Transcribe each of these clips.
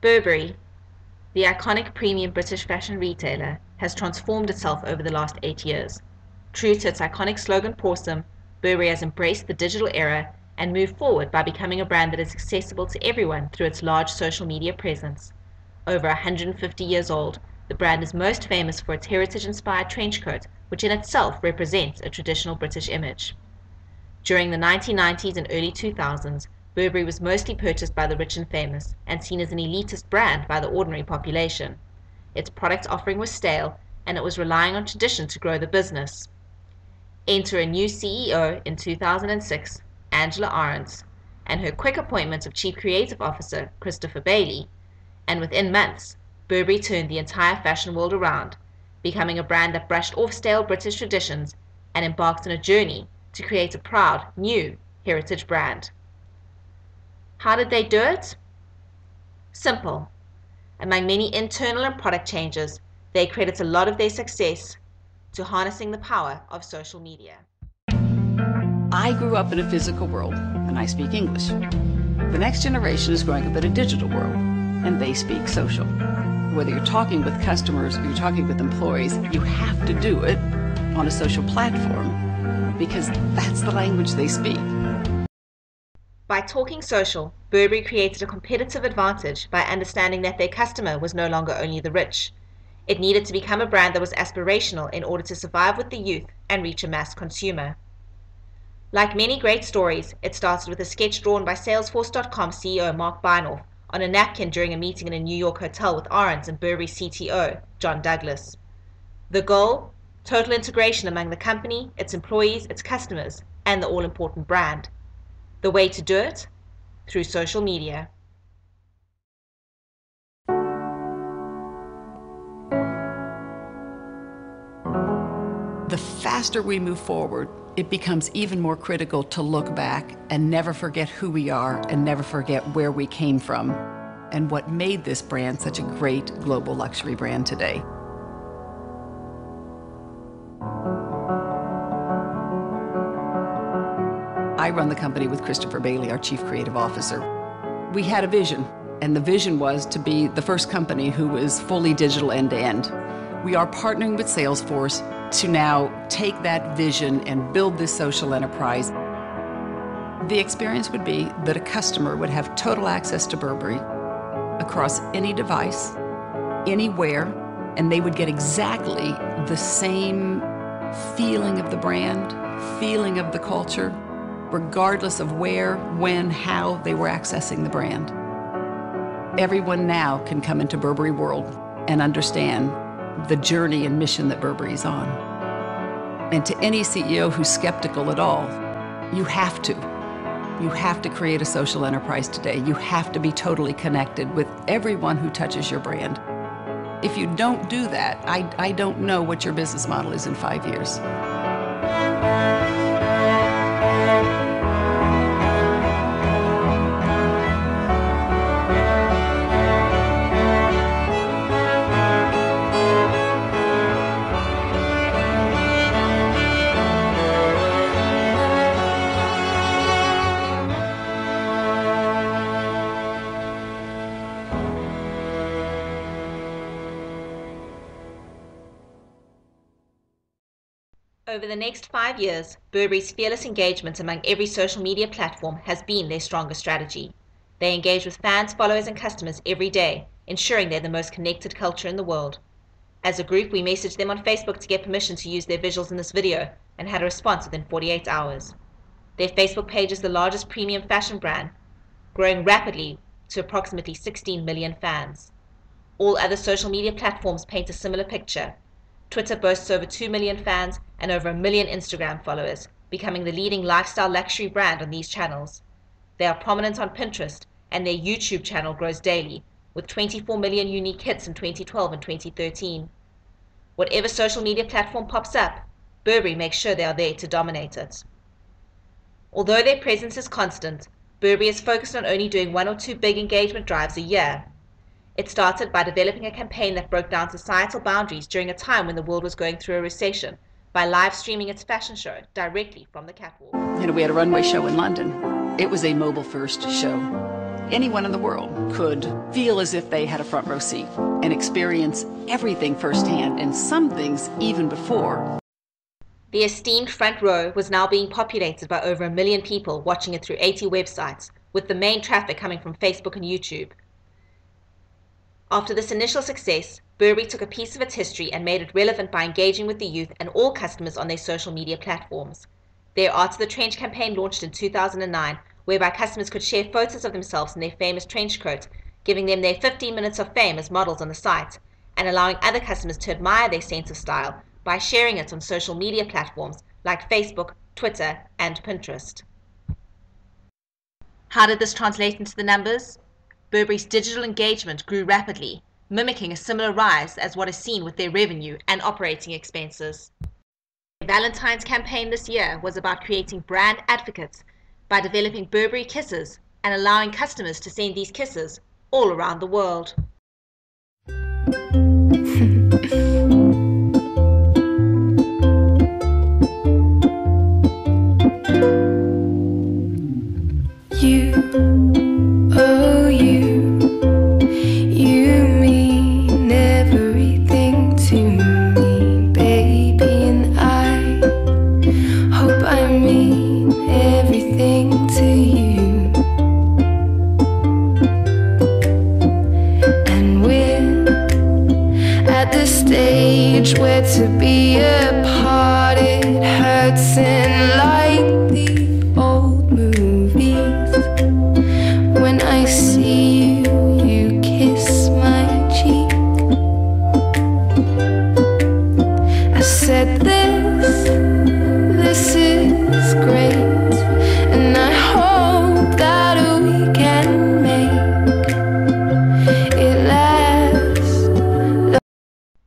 Burberry, the iconic premium British fashion retailer, has transformed itself over the last 8 years. True to its iconic slogan Pawsome, Burberry has embraced the digital era and moved forward by becoming a brand that is accessible to everyone through its large social media presence. Over 150 years old, the brand is most famous for its heritage-inspired trench coat, which in itself represents a traditional British image. During the 1990s and early 2000s, Burberry was mostly purchased by the rich and famous and seen as an elitist brand by the ordinary population. Its product offering was stale, and it was relying on tradition to grow the business. Enter a new CEO in 2006, Angela Ahrendts, and her quick appointment of Chief Creative Officer, Christopher Bailey, and within months, Burberry turned the entire fashion world around, becoming a brand that brushed off stale British traditions and embarked on a journey to create a proud, new heritage brand. How did they do it? Simple. Among many internal and product changes, they credit a lot of their success to harnessing the power of social media. I grew up in a physical world, and I speak English. The next generation is growing up in a digital world, and they speak social. Whether you're talking with customers or you're talking with employees, you have to do it on a social platform because that's the language they speak. By talking social, Burberry created a competitive advantage by understanding that their customer was no longer only the rich. It needed to become a brand that was aspirational in order to survive with the youth and reach a mass consumer. Like many great stories, it started with a sketch drawn by Salesforce.com CEO Mark Beinoff on a napkin during a meeting in a New York hotel with Ahrendts and Burberry CTO John Douglas. The goal? Total integration among the company, its employees, its customers, and the all-important brand. The way to do it? Through social media. The faster we move forward, it becomes even more critical to look back and never forget who we are and never forget where we came from and what made this brand such a great global luxury brand today. I run the company with Christopher Bailey, our Chief Creative Officer. We had a vision, and the vision was to be the first company who was fully digital end-to-end. We are partnering with Salesforce to now take that vision and build this social enterprise. The experience would be that a customer would have total access to Burberry across any device, anywhere, and they would get exactly the same feeling of the brand, feeling of the culture, regardless of where, when, how they were accessing the brand. Everyone now can come into Burberry World and understand the journey and mission that Burberry is on. And to any CEO who's skeptical at all, you have to. You have to create a social enterprise today. You have to be totally connected with everyone who touches your brand. If you don't do that, I don't know what your business model is in 5 years. Over the next 5 years, Burberry's fearless engagement among every social media platform has been their strongest strategy. They engage with fans, followers, and customers every day, ensuring they're the most connected culture in the world. As a group, we messaged them on Facebook to get permission to use their visuals in this video and had a response within 48 hours. Their Facebook page is the largest premium fashion brand, growing rapidly to approximately 16 million fans. All other social media platforms paint a similar picture. Twitter boasts over 2 million fans and over 1 million Instagram followers, becoming the leading lifestyle luxury brand on these channels. They are prominent on Pinterest, and their YouTube channel grows daily, with 24 million unique hits in 2012 and 2013. Whatever social media platform pops up, Burberry makes sure they are there to dominate it. Although their presence is constant, Burberry is focused on only doing 1 or 2 big engagement drives a year. It started by developing a campaign that broke down societal boundaries during a time when the world was going through a recession by live streaming its fashion show directly from the catwalk. We had a runway show in London. It was a mobile-first show. anyone in the world could feel as if they had a front row seat and experience everything firsthand, and some things even before. The esteemed front row was now being populated by over 1 million people watching it through 80 websites, with the main traffic coming from Facebook and YouTube. After this initial success, Burberry took a piece of its history and made it relevant by engaging with the youth and all customers on their social media platforms. Their Art of the Trench campaign launched in 2009, whereby customers could share photos of themselves in their famous trench coat, giving them their 15 minutes of fame as models on the site, and allowing other customers to admire their sense of style by sharing it on social media platforms like Facebook, Twitter, and Pinterest. How did this translate into the numbers? Burberry's digital engagement grew rapidly, mimicking a similar rise as what is seen with their revenue and operating expenses. The Valentine's campaign this year was about creating brand advocates by developing Burberry kisses and allowing customers to send these kisses all around the world. Where to be apart, it hurts, and like the old movies, when I see you, you kiss my cheek. I said this is great, and I hope that we can make it last.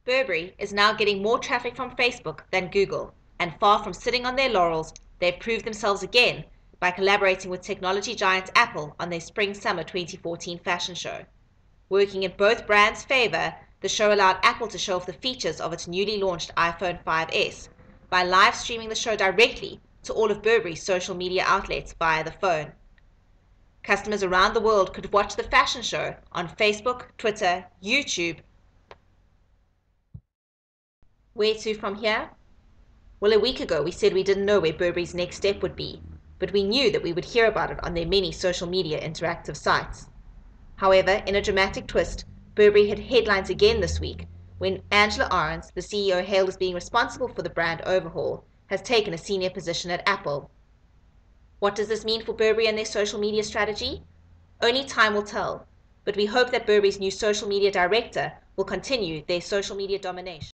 Burberry is now getting more traffic from Facebook than Google, and far from sitting on their laurels, they've proved themselves again by collaborating with technology giant Apple on their Spring-Summer 2014 fashion show. Working in both brands' favor, the show allowed Apple to show off the features of its newly launched iPhone 5S by live streaming the show directly to all of Burberry's social media outlets via the phone. Customers around the world could watch the fashion show on Facebook, Twitter, YouTube. Where to from here? Well, a week ago we said we didn't know where Burberry's next step would be, but we knew that we would hear about it on their many social media interactive sites. However, in a dramatic twist, Burberry hit headlines again this week when Angela Ahrendts, the CEO hailed as being responsible for the brand overhaul, has taken a senior position at Apple. What does this mean for Burberry and their social media strategy? Only time will tell, but we hope that Burberry's new social media director will continue their social media domination.